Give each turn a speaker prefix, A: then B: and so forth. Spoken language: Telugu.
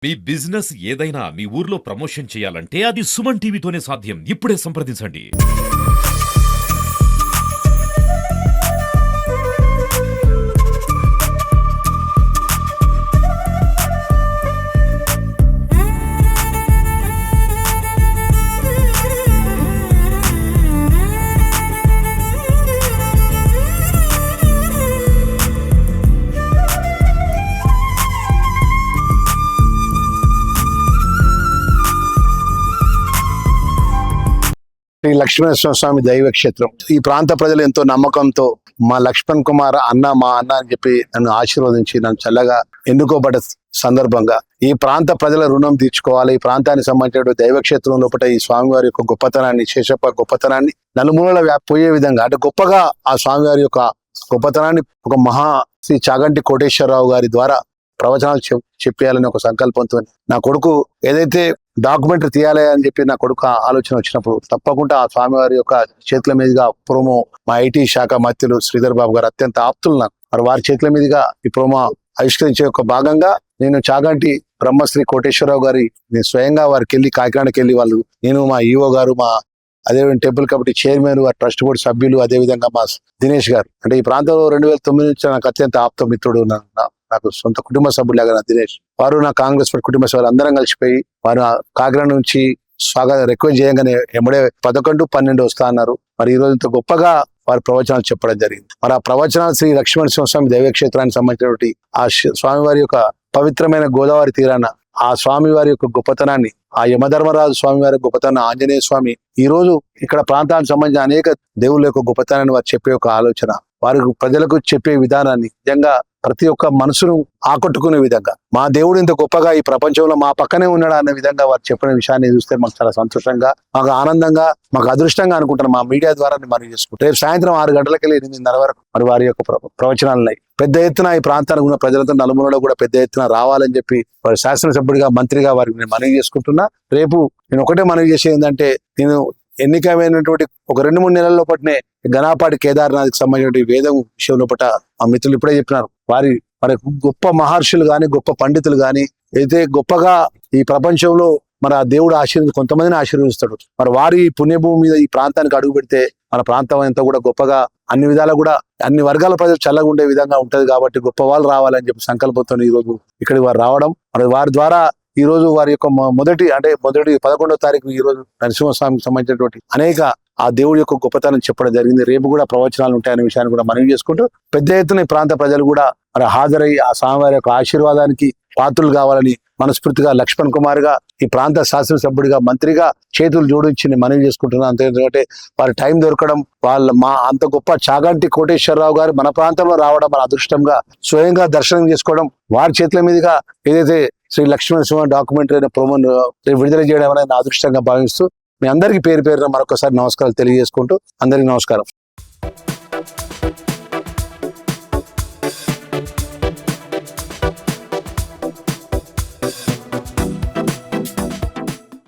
A: మీ బిజినెస్ ఏదైనా మీ ఊర్లో ప్రమోషన్ చేయాలంటే అది సుమన్ టీవీతోనే సాధ్యం. ఇప్పుడే సంప్రదించండి.
B: శ్రీ లక్ష్మీనరసింహ స్వామి దైవ క్షేత్రం. ఈ ప్రాంత ప్రజలు ఎంతో నమ్మకంతో మా లక్ష్మణ్ కుమార్ అన్న మా అన్న అని చెప్పి నన్ను ఆశీర్వదించి నన్ను చల్లగా ఎన్నుకోబడ్డ సందర్భంగా ఈ ప్రాంత ప్రజల రుణం తీర్చుకోవాలి. ఈ ప్రాంతానికి సంబంధించిన దైవక్షేత్రం లోపల ఈ స్వామివారి యొక్క గొప్పతనాన్ని, శేషప్ప గొప్పతనాన్ని నలుమూలల పోయే విధంగా అంటే గొప్పగా ఆ స్వామివారి యొక్క గొప్పతనాన్ని ఒక మహా శ్రీ చాగంటి కోటేశ్వరరావు గారి ద్వారా ప్రవచనాలు చెప్పేయాలని ఒక సంకల్పంతో నా కొడుకు ఏదైతే డాక్యుమెంటరీ తీయాలి అని చెప్పి నా కొడుకు ఆలోచన వచ్చినప్పుడు తప్పకుండా ఆ స్వామివారి యొక్క చేతుల మీదుగా ప్రోమో మా ఐటీ శాఖ మంత్రులు శ్రీధర్ బాబు గారు అత్యంత ఆప్తులు నాకు మరి వారి చేతుల మీదుగా ఈ ప్రోమో ఆవిష్కరించే ఒక భాగంగా నేను చాగంటి బ్రహ్మశ్రీ కోటేశ్వరరావు గారి నేను స్వయంగా వారికి వెళ్ళి కాకినాడకి వెళ్ళి వాళ్ళు నేను మా ఈఓ గారు మా అదేవిధంగా టెంపుల్ కమిటీ చైర్మన్ వారి ట్రస్ట్ బోర్డు సభ్యులు అదేవిధంగా మా దినేష్ గారు అంటే ఈ ప్రాంతంలో 2009 నుంచి నాకు అత్యంత ఆప్త మిత్రుడు నాకు సొంత కుటుంబ సభ్యులాగా నా దినేష్ వారు నా కాంగ్రెస్ పార్టీ కుటుంబ సభ్యులు అందరం కలిసిపోయి వారు కాకినాడ నుంచి రిక్వెస్ట్ చేయగానే ఎమ్మడే 11-12 వస్తా అన్నారు. మరి ఈ రోజు ఇంత గొప్పగా వారి ప్రవచనాలు చెప్పడం జరిగింది. మరి ఆ ప్రవచనాలు శ్రీ లక్ష్మీనరసింహ స్వామి దైవక్షేత్రానికి సంబంధించినటువంటి ఆ స్వామివారి యొక్క పవిత్రమైన గోదావరి తీరాన ఆ స్వామివారి యొక్క గొప్పతనాన్ని, ఆ యమధర్మరాజు స్వామివారి గొప్పతనం, ఆంజనేయ స్వామి ఈ రోజు ఇక్కడ ప్రాంతానికి సంబంధించిన అనేక దేవుళ్ళ యొక్క గొప్పతనాన్ని వారు చెప్పే ఒక ఆలోచన, వారి ప్రజలకు చెప్పే విధానాన్ని నిజంగా ప్రతి ఒక్క మనసును ఆకట్టుకునే విధంగా మా దేవుడు ఇంత గొప్పగా ఈ ప్రపంచంలో మా పక్కనే ఉన్నాడు అనే విధంగా వారు చెప్పిన విషయాన్ని చూస్తే మాకు చాలా సంతోషంగా, మాకు ఆనందంగా, మాకు అదృష్టంగా అనుకుంటున్నాం. మా మీడియా ద్వారా మనం చేసుకుంటాం. రేపు సాయంత్రం 6 గంటలకి 8:30 వరకు మరి వారి యొక్క ప్రవచనాలున్నాయి. పెద్ద ఎత్తున ఈ ప్రాంతానికి ఉన్న ప్రజలతో నలుమూలలో కూడా పెద్ద ఎత్తున రావాలని చెప్పి వారి శాసనసభ్యుడిగా మంత్రిగా వారికి నేను మనవి చేసుకుంటున్నా. రేపు నేను ఒకటే మనవి చేసేది ఏంటంటే నేను ఎన్నికమైనటువంటి ఒక 2-3 నెలల లోపటినే గణాపాటి కేదార్నాథ్కి సంబంధించిన వేదం విషయం లోపల మా మిత్రులు ఇప్పుడే చెప్పినారు. వారి గొప్ప మహర్షులు గాని, గొప్ప పండితులు గాని అయితే గొప్పగా ఈ ప్రపంచంలో మరి ఆ దేవుడు కొంతమందిని ఆశీర్వదిస్తాడు. మరి వారి పుణ్యభూమి మీద ఈ ప్రాంతానికి అడుగు పెడితే మన ప్రాంతం అంతా కూడా గొప్పగా అన్ని విధాలా కూడా అన్ని వర్గాల ప్రజలు చల్లగా ఉండే విధంగా ఉంటది. కాబట్టి గొప్ప వాళ్ళు రావాలని చెప్పి సంకల్పంతో ఈ రోజు ఇక్కడికి వారు రావడం, మరి వారి ద్వారా ఈ రోజు వారి యొక్క మొదటి 11వ తారీఖు ఈ రోజు నరసింహస్వామికి సంబంధించినటువంటి అనేక ఆ దేవుడి యొక్క గొప్పతనం చెప్పడం జరిగింది. రేపు కూడా ప్రవచనాలు ఉంటాయనే విషయాన్ని కూడా మనవి చేసుకుంటూ పెద్ద ఎత్తున ఈ ప్రాంత ప్రజలు కూడా మరి హాజరై ఆ స్వామివారి యొక్క ఆశీర్వాదానికి పాత్రలు కావాలని మనస్ఫూర్తిగా లక్ష్మణ్ కుమార్ గా ఈ ప్రాంత శాసనసభ్యుడిగా మంత్రిగా చేతులు జోడించి మనవి చేసుకుంటున్నాను. అంతే ఎందుకంటే వారి టైం దొరకడం, మా అంత గొప్ప చాగంటి కోటేశ్వరరావు గారు మన ప్రాంతంలో రావడం మన అదృష్టంగా, స్వయంగా దర్శనం చేసుకోవడం, వారి చేతుల మీదుగా ఏదైతే శ్రీ లక్ష్మీనరసింహ డాక్యుమెంటరీ అయిన ప్రోమోను విడుదల చేయడం అనేది అదృష్టంగా భావిస్తూ మీ అందరికీ పేరు పేరున మరొకసారి నమస్కారాలు తెలియజేసుకుంటూ అందరికీ నమస్కారం.